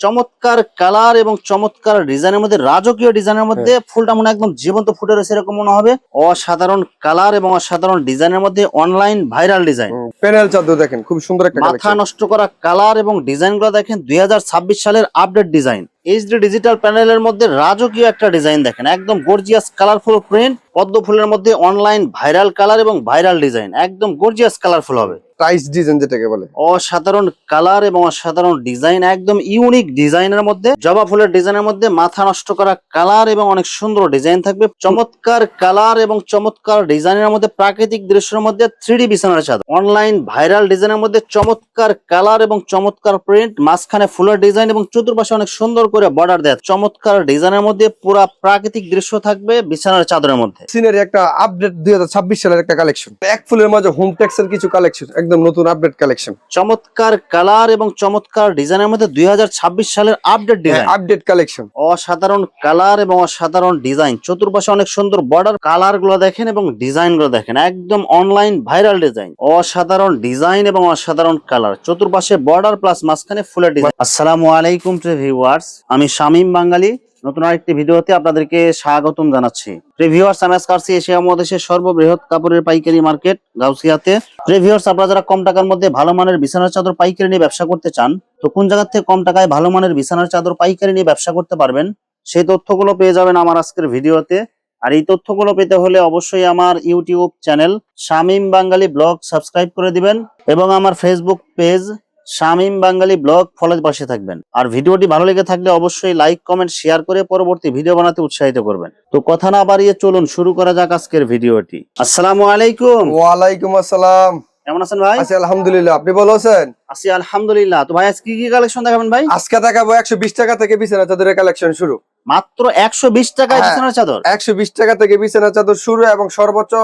চমৎকার কালার এবং চমৎকার ডিজাইনের মধ্যে, রাজকীয় ডিজাইনের মধ্যে ফুলটা মনে একদম জীবন্ত ফুটে রয়েছে এরকম মনে হবে। অসাধারণ কালার এবং অসাধারণ ডিজাইনের মধ্যে অনলাইন ভাইরাল ডিজাইন। প্যানেল চাদর দেখেন, খুব সুন্দর একটা মাথা নষ্ট করা কালার এবং ডিজাইন গুলো দেখেন 2026 সালের আপডেট ডিজাইন। এইচডি ডিজিটাল প্যানেলের মধ্যে রাজকীয় একটা ডিজাইন দেখেন, একদম গর্জিয়াস কালারফুল প্রিন্ট, পদ্ম ফুলের মধ্যে অনলাইন ভাইরাল কালার এবং ভাইরাল ডিজাইন, একদম গর্জিয়াস কালারফুল হবে। টাইস ডিজাইন যেটাকে বলে, অসাধারণ কালার এবং অসাধারণ ডিজাইন, একদম ইউনিক ডিজাইনের মধ্যে, জবা ফুলের ডিজাইনের মধ্যে মাথা নষ্ট করা কালার এবং অনেক সুন্দর ডিজাইন থাকবে। চমৎকার কালার এবং চমৎকার ডিজাইনের মধ্যে, প্রাকৃতিক দৃশ্যের মধ্যে 3D বিছানার চাদর, অনলাইন ভাইরাল ডিজাইনের মধ্যে চমৎকার কালার এবং চমৎকার প্রিন্ট, মাঝখানে ফুলের ডিজাইন এবং চতুর্পাশে অনেক সুন্দর করে বর্ডার দেয়। চমৎকার ডিজাইনের মধ্যে পুরা প্রাকৃতিক দৃশ্য থাকবে বিছানার চাদরের মধ্যে। সিনের একটা আপডেট 2026 সালের একটা কালেকশন, এক ফুলের মাঝে হোম টেক্সের কিছু কালেকশন, একদম নতুন আপডেট কালেকশন। চমৎকার কালার এবং চমৎকার ডিজাইনের মধ্যে 2026 সালের আপডেট ডিজাইন, আপডেট কালেকশন। অসাধারণ কালার এবং অসাধারণ ডিজাইন, চতুর্পাশে অনেক সুন্দর বর্ডার, কালার গুলো দেখেন এবং ডিজাইন গুলো দেখেন, একদম অনলাইন ভাইরাল ডিজাইন, অসাধারণ ডিজাইন এবং অসাধারণ কালার, চতুর্পাশে বর্ডার প্লাস মাঝখানে ফুলের ডিজাইন। আসসালামু আলাইকুম ভিউয়ার্স, আমি শামীম বাঙালি নতুন আরেকটি ভিডিওতে আপনাদেরকে স্বাগতম জানাচ্ছি। ভিউয়ার্স, আমি আজকে আসছি এশিয়া মহাদেশের সর্ববৃহৎ কাপড়ের পাইকারি মার্কেট গাউসিয়াতে। ভিউয়ার্স, আপনারা যারা কম টাকার মধ্যে ভালো মানের বিছানার চাদর পাইকারি নিয়ে ব্যবসা করতে চান, তো কোন জায়গা থেকে কম টাকায় ভালো মানের বিছানার চাদর পাইকারি নিয়ে ব্যবসা করতে পারবেন, সেই তথ্যগুলো পেয়ে যাবেন আমার আজকের ভিডিওতে। আর এই তথ্যগুলো পেতে হলে অবশ্যই আমার ইউটিউব চ্যানেল শামীম বাঙালি ব্লগ সাবস্ক্রাইব করে দিবেন এবং আমার ফেসবুক পেজ শামীম বাঙালি ব্লগ ফলো পাশে থাকবেন। আর ভিডিওটি ভালো লেগে থাকলে অবশ্যই লাইক কমেন্ট শেয়ার করে পরবর্তী ভিডিও বানাতে উৎসাহিত করবেন। তো কথা না বাড়িয়ে চলুন শুরু করা যাক আজকের ভিডিওটি। আসসালামু আলাইকুম। ওয়ালাইকুম আসসালাম। কেমন আছেন ভাই? আছি আলহামদুলিল্লাহ, আপনি ভালো আছেন? আছি আলহামদুলিল্লাহ। তো ভাই আজকে কি কালেকশন দেখাবেন ভাই? আজকে দেখাবো 120 টাকা থেকে বিছানা চাদরের কালেকশন শুরু। মাত্র 120 টাকায় বিছানার চাদর? 120 টাকা থেকে বিছানা চাদর শুরু এবং সর্বোচ্চ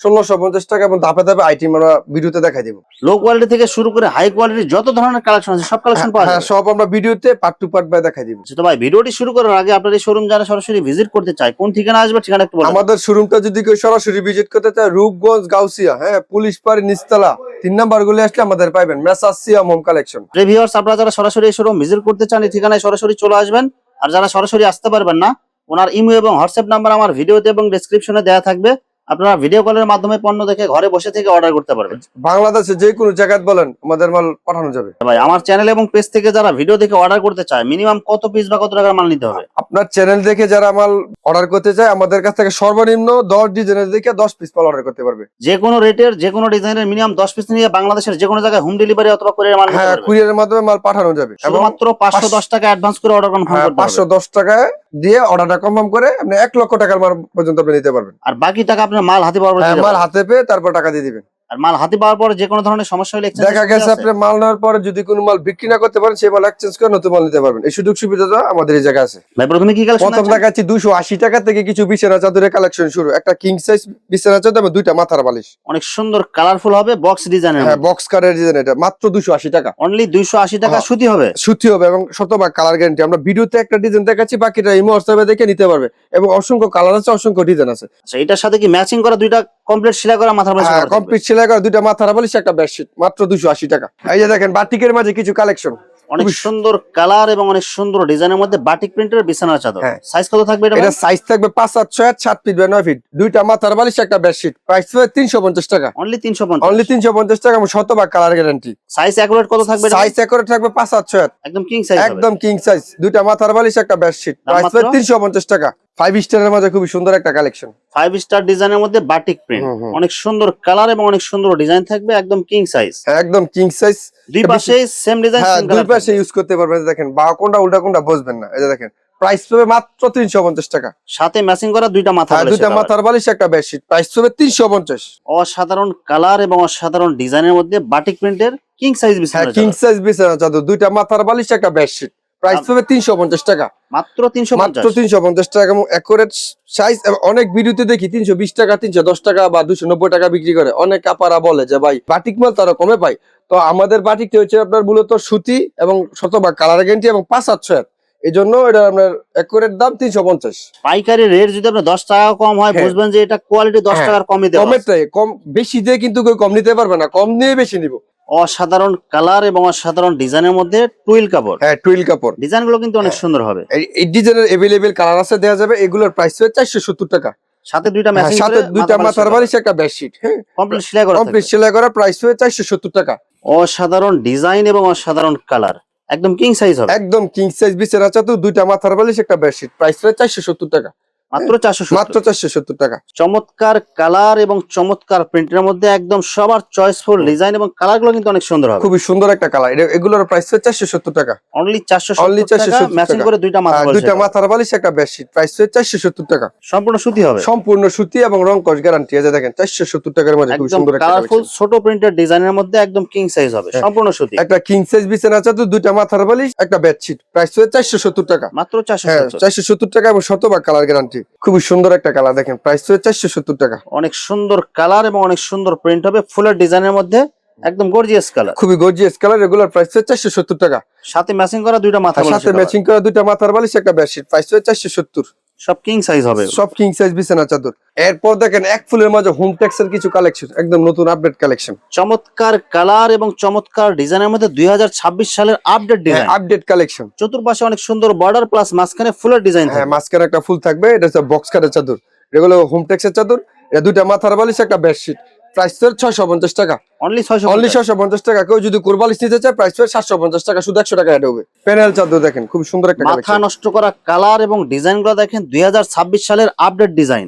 1650 টাকা এবং ধাপে ধাপে আইটেম আমরা ভিডিওতে দেখাই দিব। লো কোয়ালিটি থেকে শুরু করে হাই কোয়ালিটি যত ধরনের কালেকশন আছে সব কালেকশন পাওয়া যাবে। সব আমরা ভিডিওতে পার্ট টু পার্ট বাই দেখাই দিব। তো ভাই ভিডিওটি শুরু করার আগে আপনার এই শোরুম যারা সরাসরি ভিজিট করতে চায় কোন ঠিকানা আসবে ঠিকানা একটু বলুন। আমাদের শোরুমটা যদি কেউ সরাসরি ভিজিট করতে চায়, রূপগঞ্জ গাউসিয়া, পুলিশ পাড়ি নিচতলা 3 নাম্বার গুলি আসলে আমাদের পাবেন মেসার্স সিয়াম হোম কালেকশন। ভিউয়ার্স, আপনারা যারা সরাসরি এই শোরুম ভিজিট করতে চান এই ঠিকানায় সরাসরি চলে আসবেন। আর যারা সরাসরি আসতে পারবেন না, ওনার ইমেল এবং হোয়াটসঅ্যাপ নাম্বার আমার ভিডিওতে এবং ডেসক্রিপশনে দেওয়া থাকবে। আপনারা ভিডিও কলের মাধ্যমে পণ্য দেখে ঘরে বসে থেকে অর্ডার করতে পারবেন। বাংলাদেশে যে কোনো জায়গায় বলেন আমাদের মাল পাঠানো যাবে। ভাই আমার চ্যানেল এবং পেজ থেকে যারা ভিডিও দেখে অর্ডার করতে চায় মিনিমাম কত পিস বা কত টাকার মাল নিতে হবে? আপনার চ্যানেল দেখে যারা মাল অর্ডার করতে চায় আমাদের কাছ থেকে সর্বনিম্ন 10 ডিজাইনের দেখে 10 পিস মাল অর্ডার করতে পারবে। যে কোনো রেটের যে কোনো ডিজাইনের মিনিমাম 10 পিস নিয়ে বাংলাদেশের যে কোনো জায়গায় হোম ডেলিভারি অথবা কুরিয়ার মাল নিতে পারবে। কুরিয়ারের মাধ্যমে মাল পাঠানো যাবে। শুধুমাত্র 510 টাকা অ্যাডভান্স করে অর্ডার কনফার্ম করতে হবে। 510 টাকা দিয়ে অর্ডারটা কনফার্ম করে আপনি 1 লক্ষ টাকার মাল পর্যন্ত আপনি নিতে পারবেন। আর বাকি টাকা আপনার মাল হাতে পাওয়ার পর মাল হাতে পেয়ে তারপর টাকা দিয়ে দিবেন। আর মাল হাতে পাওয়ার পর যে কোনো ধরনের সমস্যা হলে দেখা গেছে আপনি মাল নেওয়ার পরে যদি কোনো মাল বিক্রি না করতে পারেন সেই মাল এক্সচেঞ্জ করে নতুন মাল নিতে পারবেন। এই সুযোগ সুবিধাটা আমাদের এই জায়গায় আছে। ভাই প্রথমে কি কালেকশন? প্রথম দেখাচ্ছি 280 টাকা থেকে কিছু বিছানা চাদরের কালেকশন শুরু। একটা কিং সাইজ বিছানা চাদর এবং দুইটা মাথার বালিশ, অনেক সুন্দর কালারফুল হবে, বক্স ডিজাইনের। বক্স কারের ডিজাইন, এটা মাত্র 280 টাকা। অনলি 280 টাকা সুতি হবে। সুতি হবে এবং শতভাগ কালার গ্যারান্টি। আমরা ভিডিওতে একটা ডিজাইন দেখাচ্ছি, বাকিটা ইমো হোয়াটসঅ্যাপে দেখে নিতে পারবে এবং অসংখ্য কালার আছে, অসংখ্য ডিজাইন আছে। আচ্ছা, এটার সাথে কি ম্যাচিং করা দুইটা কমপ্লিট সেলাই করা মাথার বালিশ? কমপ্লিট সেলাই করা দুইটা মাথার বালিশ, একটা বেডশিট, মাত্র 280 টাকা। এই যে দেখেন বাটিকের মাঝে কিছু কালেকশন, অনেক সুন্দর কালার এবং অনেক সুন্দর ডিজাইনের মধ্যে বাটিক প্রিন্টের বিছানার চাদর। সাইজ কত থাকবে এটা? এটা সাইজ থাকবে 5 7 6 7 ফিট বাই 9 ফিট, দুইটা মাথার বালিশ, একটা বেডশিট। প্রাইস হবে 350 টাকা। অনলি 350। অনলি 350 টাকা এবং শতভাগ কালার গ্যারান্টি। সাইজ অ্যাকুরেট কত থাকবে? সাইজ অ্যাকুরেট থাকবে 5 7 6, একদম কিং সাইজ। একদম কিং সাইজ, দুইটা মাথার বালিশ, একটা বেডশিট। প্রাইস হবে 350 টাকা। 5 স্টারের মধ্যে খুব সুন্দর একটা কালেকশন, 5 স্টার ডিজাইনের মধ্যে বাটিক প্রিন্ট, অনেক সুন্দর কালার এবং অনেক সুন্দর ডিজাইন থাকবে, একদম কিং সাইজ। একদম কিং সাইজ, দুই পাশে সেম ডিজাইন, দুই পাশে ইউজ করতে পারবেন। দেখেন বা কোনটা উল্টা কোনটা বুঝবেন না। এই যে দেখেন প্রাইস পাবে মাত্র 350 টাকা। সাথে ম্যাচিং করা দুইটা মাথার বালিশ, দুইটা মাথার বালিশ, একটা বেডশিট। প্রাইস পাবে 350। অসাধারণ কালার এবং অসাধারণ ডিজাইনের মধ্যে বাটিক প্রিন্টের কিং সাইজ বিছানা চাদর। কিং সাইজ বিছানা চাদর, দুইটা মাথার বালিশ, একটা বেডশিট। প্রাইস পাবে 350 টাকা। মাত্র 350। 350 টাকা এবং একুরেট সাইজ। অনেক ভিডিওতে দেখি 320 টাকা, 310 টাকা বা 290 টাকা বিক্রি করে। অনেক আপারা বলে যে ভাই বাটিক মাল তারা কমে পায়। তো আমাদের বাটিকটা হচ্ছে আপনার মূলত সুতি এবং শতভাগ কালার গ্যারান্টি এবং 5 7 এই জন্য এটা আপনার একুরেট দাম 350। পাইকারি রেট যদি আপনার 10 টাকা কম হয় বুঝবেন যে এটা কোয়ালিটি 10 টাকার কমই দেওয়া আছে। কমেরটাই কম, বেশি দিয়ে কিন্তু কেউ কম নিতে পারবে না, কম নিয়ে বেশি নিব। অসাধারণ কালার এবং অসাধারণ ডিজাইনের মধ্যে টুইল কাপড়। হ্যাঁ, টুইল কাপড়। ডিজাইন গুলো কিন্তু অনেক সুন্দর হবে। এই ডিজাইনের এভেলেবেল কালার আছে, দেওয়া যাবে। এগুলোর প্রাইস হচ্ছে 470 টাকা। সাথে দুইটা হ্যাঁ, ম্যাচিং সাথে করে দুইটা মাথার বালিশ, একটা বেডশিট। হ্যাঁ, কমপ্লিট সেলাই করা কমপ্লিট থাকবে। সেলাই করা, প্রাইস হচ্ছে 470 টাকা। অসাধারণ ডিজাইন এবং অসাধারণ কালার, একদম কিং সাইজ হবে। একদম কিং সাইজ বিছানা চাদর, দুইটা মাথার বালিশ, একটা বেডশিট, প্রাইস হচ্ছে 470 টাকা। মাত্র 470। মাত্র 470 টাকা। চমৎকার কালার এবং চমৎকার প্রিন্টের মধ্যে একদম সবার চয়েসফুল ডিজাইন এবং কালার গুলো কিন্তু অনেক সুন্দর হবে। খুবই সুন্দর একটা কালার। এগুলোর প্রাইস হচ্ছে 470 টাকা। অনলি অনলি 470 টাকা, 470 ম্যাচিং টাকা। করে দুইটা মাথা বালিশ। দুইটা মাথার বালিশ, একটা বেডশিট, প্রাইস হচ্ছে 470 টাকা। সম্পূর্ণ সুতি হবে। সম্পূর্ণ সুতি এবং রং কস গ্যারান্টি আছে। দেখেন 470 টাকার মধ্যে খুব একদম সুন্দর একটা কালারফুল কালেকশন। ছোট প্রিন্টের ডিজাইনের মধ্যে একদম কিং সাইজ হবে, সম্পূর্ণ সুতি। একটা কিং সাইজ বিছানা চাদর, দুইটা মাথার বালিশ, একটা বেডশিট, প্রাইস হচ্ছে 470 টাকা। মাত্র হ্যাঁ, 470। 470 টাকা এবং শতভাগ কালার গ্যারান্টি। খুবই সুন্দর একটা কালার, দেখেন প্রাইস হচ্ছে 470 টাকা। অনেক সুন্দর কালার এবং অনেক সুন্দর প্রিন্ট হবে ফুলের ডিজাইনের মধ্যে, একদম গর্জিয়াস কালার। খুবই গর্জিয়াস কালার। রেগুলার প্রাইস হচ্ছে 470 টাকা। সাথে ম্যাচিং করা দুইটা মাথা বালিশ। সাথে ম্যাচিং করা দুইটা মাথার বালিশ, একটা বেডশিট, প্রাইস হচ্ছে 470। সব কিং সাইজ হবে। সব কিং সাইজ বিছানা চাদর। এরপর দেখেন এক ফুলের মাঝে হোম টেক্সের কিছু কালেকশন, একদম নতুন আপডেট কালেকশন। চমৎকার কালার এবং চমৎকার ডিজাইনের মধ্যে 2026 সালের আপডেট ডিজাইন। Update collection. চতুর্পাশে অনেক সুন্দর বর্ডার প্লাস মাঝখানে ফুলের ডিজাইন হ্যাঁ, থাকবে। মাঝখানে একটা ফুল থাকবে। এটা হচ্ছে বক্স কাটের চাদর। এগুলো হোম টেক্সের চাদর। এটা দুইটা মাথার বালিশ, একটা বেডশিট, প্রাইস হচ্ছে 650 টাকা। Only only 650। 650 টাকা। কেউ যদি কোরবালিশ নিতে চায়, প্রাইস হচ্ছে 750 টাকা, শুধু 100 টাকা অ্যাড হবে। প্যানেল চাদর দেখেন, খুব সুন্দর একটা মাথা কালেকশন। নষ্ট করা কালার এবং ডিজাইন গুলো দেখেন, 2026 সালের আপডেট ডিজাইন।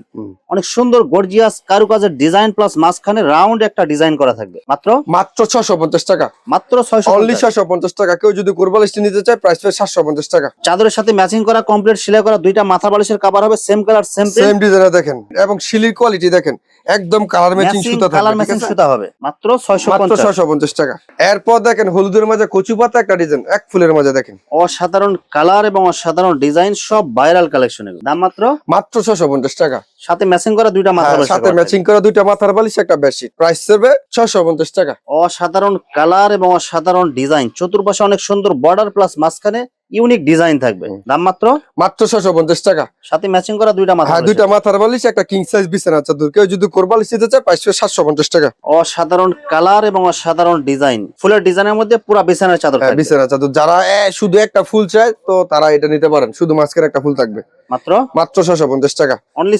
অনেক সুন্দর গর্জিয়াস কারুকাজের ডিজাইন প্লাস মাঝখানে রাউন্ড একটা ডিজাইন করা থাকবে। মাত্র মাত্র 650 টাকা। মাত্র অনলি 650। 650 টাকা। কেউ যদি কোরবালিশ নিতে চায়, প্রাইস হচ্ছে 750 টাকা। চাদরের সাথে ম্যাচিং করা কমপ্লিট সেলাই করা দুইটা মাথা বালিশের কভার হবে, same colour same same design দেখেন, এবং শিলির কোয়ালিটি দেখেন, একদম কালার ম্যাচিং সুতা কালার থাকবে। ম্যাচিং ঠিক আছে? সুতা হবে। মাত্র মাত্র 650। 650 টাকা। এরপর দেখেন হলুদের মাঝে কচু পাতা একটা ডিজাইন, এক ফুলের মাঝে দেখেন অসাধারণ কালার এবং অসাধারণ ডিজাইন, সব ভাইরাল কালেকশন। দাম মাত্র মাত্র 650 টাকা। সাথে ম্যাচিং করা দুইটা মাথা হ্যাঁ, বালিশ। সাথে ম্যাচিং করা দুইটা মাথার বালিশ, একটা বেডশিট, প্রাইস হবে 650 টাকা। অসাধারণ কালার এবং অসাধারণ ডিজাইন, চতুর্পাশে অনেক সুন্দর বর্ডার প্লাস মাঝখানে ইউনিক ডিজাইন থাকবে। দাম মাত্র মাত্র 650 টাকা। সাথে ম্যাচিং করা দুইটা মাথা হ্যাঁ, বালিশ। দুইটা মাথার বালিশ, একটা কিং সাইজ বিছানা চাদর। কেউ যদি কোরবালিশ নিতে চায়, প্রাইস হবে 750 টাকা। অসাধারণ কালার এবং অসাধারণ ডিজাইন, ফুলের ডিজাইনের মধ্যে পুরো বিছানার চাদর হ্যাঁ, থাকবে। বিছানা চাদর। যারা শুধু একটা ফুল চায়, তো তারা এটা নিতে পারেন, শুধু মাঝখানে একটা ফুল থাকবে। মাত্র মাত্র 650 টাকা। Only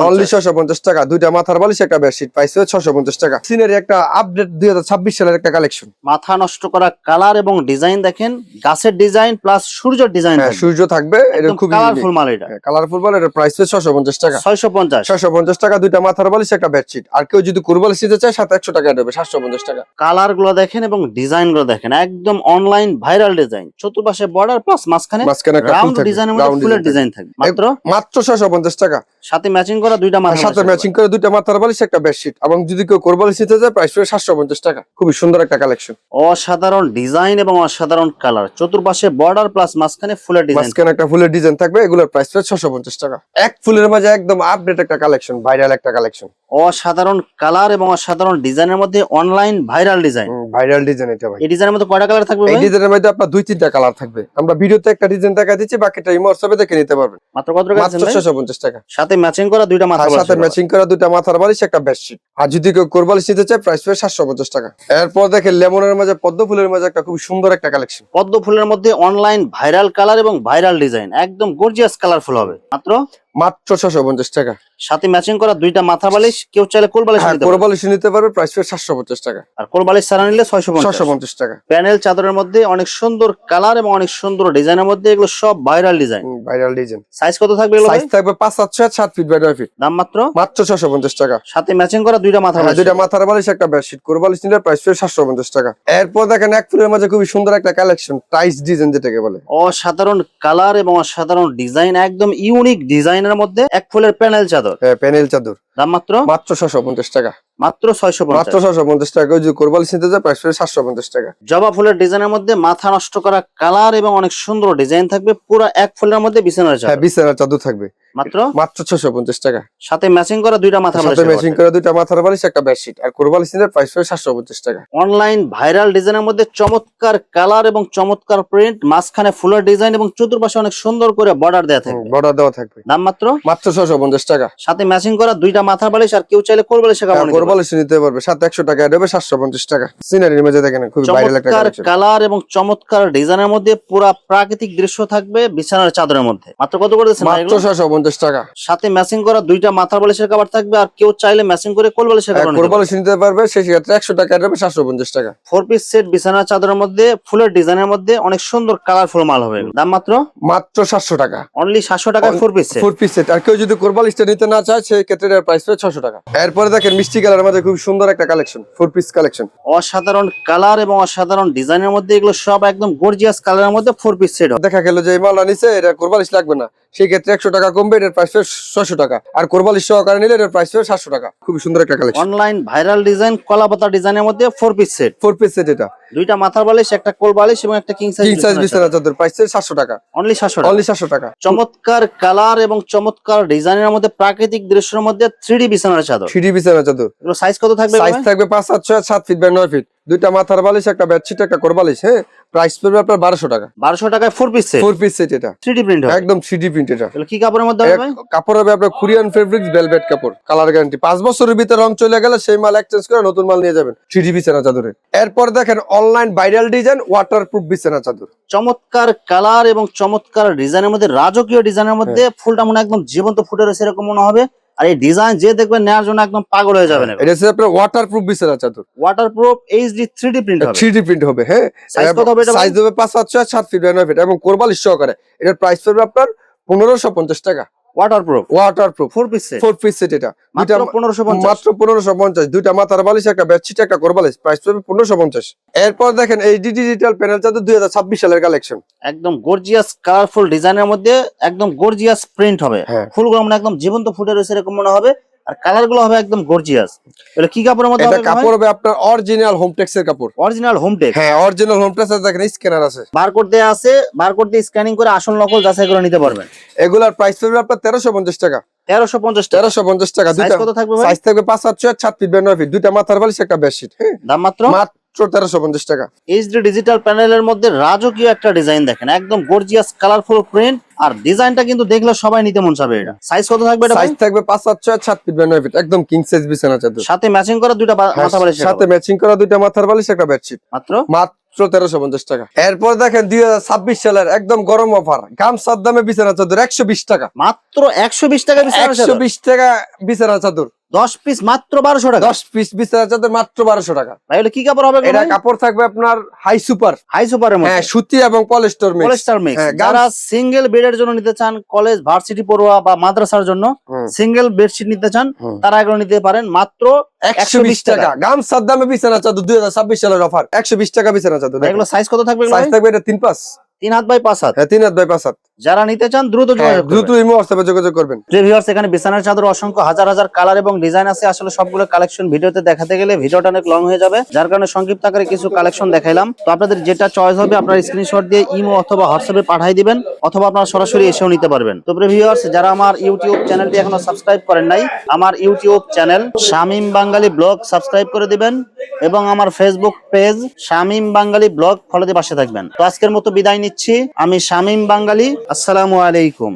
only 650। 650 টাকা। দুইটা মাথার বালিশ, একটা বেডশিট, প্রাইস হচ্ছে 650 টাকা। সিনারি একটা আপডেট 2026 সালের একটা কালেকশন। মাথা নষ্ট করা কালার এবং ডিজাইন দেখেন, গাছের ডিজাইন প্লাস সূর্যের ডিজাইন হ্যাঁ, সূর্য থাকবে। এটা খুব কালারফুল মাল। এটা কালারফুল বল। এটা প্রাইস হচ্ছে 650 টাকা। 650। 650 টাকা। দুইটা মাথার বালিশ, একটা বেডশিট। আর কেউ যদি কোরবালিশ নিতে চায়, সাথে 100 টাকা দেবে, 750 টাকা। কালার গুলো দেখেন এবং ডিজাইন গুলো দেখেন, একদম অনলাইন ভাইরাল ডিজাইন। চতুর্পাশে বর্ডার প্লাস মাঝখানে একটা ফুল রাউন্ড থাকবে, ডিজাইনের মধ্যে রাউন্ড ফুলের ডিজাইন থাকবে। মাত্র মাত্র 650 টাকা। সাথে ম্যাচিং করা দুইটা মাথা সাথে বালিশ। ম্যাচিং করে দুইটা মাথার বালিশ, একটা বেডশিট। এবং যদি কেউ কোরবালিশ নিতে চায়, প্রাইস হবে 750 টাকা। খুবই সুন্দর একটা কালেকশন। অসাধারণ ডিজাইন এবং অসাধারণ কালার, চতুর্পাশে বর্ডার প্লাস মাঝখানে ফুলের ডিজাইন। মাঝখানে একটা ফুলের ডিজাইন থাকবে। এগুলোর প্রাইস হবে 650 টাকা। এক ফুলের মাঝে একদম আপডেট একটা কালেকশন, ভাইরাল একটা কালেকশন। অসাধারণ কালার এবং অসাধারণ ডিজাইনের মধ্যে online viral design. Viral design এটা ভাই। এই ডিজাইনের মধ্যে কয়টা কালার থাকবে এই ভাই? ডিজাইনের মধ্যে আপনার 2-3টা কালার থাকবে। আমরা ভিডিওতে একটা ডিজাইন দেখা দিচ্ছি, বাকিটা ইমো হোয়াটসঅ্যাপে দেখে নিতে পারবেন। মাত্র কত টাকা মাত্র দিচ্ছেন ভাই? 650 টাকা। সাথে ম্যাচিং করা দুইটা মাথা আর বালিশ। সাথে ম্যাচিং করা দুইটা মাথার বালিশ, একটা বেডশিট। আর যদি কেউ কোরবালিশ নিতে চায়, প্রাইস হবে 750 টাকা। এরপর দেখেন লেমনের মাঝে পদ্ম ফুলের মাঝে একটা খুব সুন্দর একটা কালেকশন। পদ্ম ফুলের মধ্যে অনলাইন ভাইরাল কালার এবং ভাইরাল ডিজাইন, একদম গর্জিয়াস কালারফুল হবে। মাত্র মাত্র 650 টাকা। সাথে ম্যাচিং করা দুইটা মাথা বালিশ। কেউ চাইলে কোল বালিশ হ্যাঁ, নিতে পারবে। কোরবালিশ নিতে পারবে, প্রাইস হবে 750 টাকা। আর কোল বালিশ ছাড়া নিলে 650। 650 টাকা। প্যানেল চাদরের মধ্যে অনেক সুন্দর কালার এবং অনেক সুন্দর ডিজাইনের মধ্যে এগুলো সব viral design. Viral design. Size কত থাকবে এগুলো ভাই? সাইজ থাকবে 5-7 7 ফিট বাই 9 ফিট। দাম মাত্র মাত্র 650 টাকা। সাথে ম্যাচিং করা দুইটা মাথা হ্যাঁ, বালিশ। দুইটা মাথার বালিশ, একটা বেডশিট। কোরবালিশ নিলে প্রাইস হবে 750 টাকা। এরপর দেখেন এক ফুলের মাঝে খুবই সুন্দর একটা কালেকশন, টাইস ডিজাইন যেটাকে বলে। অসাধারণ কালার এবং অসাধারণ ডিজাইন, একদম ইউনিক ডিজাইনের মধ্যে এক ফুলের প্যানেল চাদর। হ্যাঁ, প্যানেল চাদর। দাম মাত্র মাত্র 650 টাকা। মাত্র 650। মাত্র 650 টাকা। কেউ যদি কোরবালিশ নিতে চায়, প্রাইস হবে 750 টাকা। জবা ফুলের ডিজাইনের মধ্যে মাথা নষ্ট করা কালার এবং অনেক সুন্দর ডিজাইন থাকবে, পুরো এক ফুলের মধ্যে বিছানার হ্যাঁ, চাদর। বিছানার চাদর থাকবে। মাত্র মাত্র 650 টাকা। সাথে ম্যাচিং করা দুইটা মাথা বালিশ। সাথে ম্যাচিং করে দুইটা মাথার বালিশ, একটা বেডশিট। আর কোরবালিশ নিলে প্রাইস হবে 750 টাকা। অনলাইন ভাইরাল ডিজাইনের মধ্যে চমৎকার কালার এবং চমৎকার প্রিন্ট, মাঝখানে ফুলের ডিজাইন এবং চতুর্পাশে অনেক সুন্দর করে বর্ডার দেওয়া থাকবে। বর্ডার দেওয়া থাকবে। দাম মাত্র মাত্র 650 টাকা। সাথে ম্যাচিং করা দুইটা মাথার বালিশ, আর কেউ চাইলে কোল বালিশের কাপড় নিতে কোল পারবে। বালিশ নিতে পারবে, সাথে 100 টাকা অ্যাড হবে, 750 টাকা। সিনারির মধ্যে দেখেন খুব ভাইরাল একটা চমৎকার কালেকশন। কালার এবং চমৎকার ডিজাইনের মধ্যে পুরা প্রাকৃতিক দৃশ্য থাকবে বিছানার চাদরের মধ্যে। মাত্র কত করে দিচ্ছেন ভাই মাত্র এগুলো? 650 টাকা। সাথে ম্যাচিং করা 2টা মাথার বালিশের কভার থাকবে, আর কেউ চাইলে ম্যাচিং করে কোল বালিশের কভার কোল নিতে পারবে। বালিশ নিতে পারবে, সেই ক্ষেত্রে 100 টাকা অ্যাড হবে, 750 টাকা। 4 পিস সেট বিছানার চাদরের মধ্যে ফুলের ডিজাইনের মধ্যে অনেক সুন্দর কালারফুল মাল হবে। দাম মাত্র মাত্র 700 টাকা। অনলি 700 টাকায় 4 পিস সেট। 4 piece set. আর কেউ যদি কোল বালিশটা নিতে না চায় সেই ক্ষেত্রে এর প্রাইস হবে 600 টাকা। এরপরে দেখেন মিষ্টি কালারের মধ্যে খুব সুন্দর একটা কালেকশন, 4 পিস কালেকশন। অসাধারণ কালার এবং অসাধারণ ডিজাইনের মধ্যে এগুলো সব একদম গর্জিয়াস কালারের মধ্যে 4 পিস সেট হবে। দেখা গেল যে এই মালটা নিচে এটা কোল বালিশ লাগবে না, সেই ক্ষেত্রে 100 টাকা কমবে, এটার প্রাইস হবে 600 টাকা। আর কোল বালিশ সহকারে নিলে এটার প্রাইস হবে 700 টাকা। খুব সুন্দর একটা কালেকশন, অনলাইন ভাইরাল ডিজাইন কলাপাতা ডিজাইনের মধ্যে 4 পিস সেট। 4 piece set. এটা 2টা মাথার বালিশ, একটা কোল বালিশ এবং একটা কিং সাইজ কিং সাইজ বিছানা চাদর, প্রাইস হবে 700 টাকা। অনলি 700 টাকা। অনলি 700 টাকা। চমৎকার কালার এবং চমৎকার ডিজাইনের মধ্যে প্রাকৃতিক দৃশ্যের মধ্যে 3D বিছানার চাদর। 3D বিছানা চাদর। এগুলো সাইজ কত থাকবে? সাইজ থাকবে 5, 7, 6, 7 ফিট বাই 9 ফিট। 2টা মাথার বালিশ, একটা বেডশিট, একটা কোল বালিশ। হ্যাঁ, প্রাইস পড়বে আপনার 1200 টাকা। 1200 টাকায় 4 পিস সেট। 4 piece set. এটা 3D প্রিন্ট হবে। একদম 3D প্রিন্ট। এটা এগুলো কি কাপড়ের মধ্যে হবে ভাই? কাপড় হবে আপনার কোরিয়ান ফেব্রিক্স ভেলভেট কাপড়, কালার গ্যারান্টি। 5 বছরের ভিতরে রং চলে গেলে সেই মাল এক্সচেঞ্জ করে নতুন মাল নিয়ে যাবেন। 3D বিছানা চাদরে। এরপর দেখেন অনলাইন ভাইরাল ডিজাইন ওয়াটারপ্রুফ বিছানা চাদর। চমৎকার কালার এবং চমৎকার ডিজাইনের মধ্যে রাজকীয় ডিজাইনের মধ্যে ফুলটা মনে একদম জীবন্ত ফুটে রয়েছে এরকম মনে হবে। আর এই ডিজাইন যে দেখবেন নেওয়ার জন্য একদম পাগল হয়ে যাবেন। এটা হচ্ছে আপনার ওয়াটারপ্রুফ বিছানা চাদর। ওয়াটারপ্রুফ HD 3D প্রিন্ট হবে। 3D প্রিন্ট হবে। হ্যাঁ, সাইজ কত হবে এটা? সাইজ হবে 5, 7, 6, 7 ফিট বাই 9 ফিট এবং কোল বালিশ সহকারে। এটার প্রাইস পড়বে আপনার 1550 টাকা। Waterproof waterproof 4 piece set. 4 piece set. এটা মাত্র 1550। মাত্র 1550। 2টা মাথার বালিশ, একটা বেডশিট, একটা কোল বালিশ, প্রাইস পড়বে 1550। এরপর দেখেন এই ডিজিটাল প্যানেল চাদর 2026 সালের কালেকশন। একদম গর্জিয়াস কালারফুল ডিজাইনের মধ্যে একদম গর্জিয়াস প্রিন্ট হবে। হ্যাঁ। ফুলগুলো মানে একদম জীবন্ত ফুটে রয়েছে এরকম মনে হবে। আর কালার গুলো হবে একদম গর্জিয়াস। এগুলো কি কাপড়ের মধ্যে এটা হবে? কাপড় হবে আপনার অরিজিনাল হোমটেক্স এর কাপড়। Original Hometex. হ্যাঁ, অরিজিনাল হোমটেক্স এর দেখেন স্ক্যানার আছে, বারকোড দেয়া আছে। বারকোড দিয়ে স্ক্যানিং করে আসল নকল যাচাই করে নিতে পারবেন। এগুলার প্রাইস পড়বে আপনার 1350 টাকা। 1350 টাকা। 1350 টাকা। সাইজ কত থাকবে ভাই? সাইজ থাকবে 5, 7, 6, 7 ফিট বাই 9 ফিট। 2টা মাথার বালিশ, একটা বেডশিট। হ্যাঁ, দাম মাত্র মাত্র 1350 টাকা। HD ডিজিটাল প্যানেলের মধ্যে রাজকীয় একটা ডিজাইন দেখেন, একদম গর্জিয়াস কালারফুল প্রিন্ট। আর ডিজাইনটা কিন্তু দেখলে সবাই নিতে মন চাবে। এটা সাইজ কত থাকবে এটা ভাই? সাইজ থাকবে 5, 7, 6, 7 ফিট বাই 9 ফিট। একদম কিং সাইজ বিছানা চাদর। সাথে ম্যাচিং করা 2টা মাথা বালিশ। সাথে ম্যাচিং করা 2টা মাথার বালিশ, একটা বেডশিট। মাত্র মাত্র 1350 টাকা। এরপর দেখেন 2026 সালের একদম গরম অফার, গামছার দামে বিছানা চাদর 120 টাকা। মাত্র 120 টাকা বিছানার চাদর। 120 টাকা বিছানা চাদর। 10 পিস মাত্র 1200 টাকা। 10 পিস বিছানা চাদর মাত্র 1200 টাকা। ভাই এগুলো কি কাপড় হবে? এটা কাপড় থাকবে আপনার হাই সুপার। হাই সুপারের মধ্যে। হ্যাঁ, সুতি এবং পলিস্টার মিক্স। Polyester mix. হ্যাঁ, যারা সিঙ্গেল বেডের জন্য নিতে চান, কলেজ ভার্সিটি পড়ুয়া বা মাদ্রাসার জন্য সিঙ্গেল বেডশিট নিতে চান, তারা এগুলো নিতে পারেন মাত্র 120 টাকা। গামছার দামে বিছানা চাদর 2026 সালের অফার 120 টাকা বিছানা চাদর। এগুলো সাইজ কত থাকবে? সাইজ থাকবে এটা 3 5। 3 হাত বাই 5 হাত। হ্যাঁ, 3 হাত বাই 5 হাত। যারা নিতে চান দ্রুত যোগাযোগ দ্রুত করবেন। ইমো হোয়াটসঅ্যাপে যোগাযোগ করবেন। ভিউয়ার্স, এখানে বিছানার চাদর অসংখ্য হাজার হাজার কালার এবং ডিজাইন আছে। আসলে সবগুলো কালেকশন ভিডিওতে দেখাতে গেলে ভিডিওটা অনেক লং হয়ে যাবে, যার কারণে সংক্ষিপ্ত আকারে কিছু কালেকশন দেখাইলাম। তো আপনাদের যেটা চয়েস হবে আপনার স্ক্রিনশট দিয়ে ইমো অথবা হোয়াটসঅ্যাপে পাঠিয়ে দিবেন, অথবা আপনারা সরাসরি এসেও নিতে পারবেন। তো ভিউয়ার্স, যারা আমার ইউটিউব চ্যানেলটি এখনো সাবস্ক্রাইব করেন নাই, আমার ইউটিউব চ্যানেল শামীম বাঙালি ব্লগ সাবস্ক্রাইব করে দিবেন এবং আমার ফেসবুক পেজ শামীম বাঙালি ব্লগ ফলো দিয়ে পাশে থাকবেন। তো আজকের মতো বিদায় নিচ্ছি। আমি শামীম বাঙালি। আসসালামু আলাইকুম।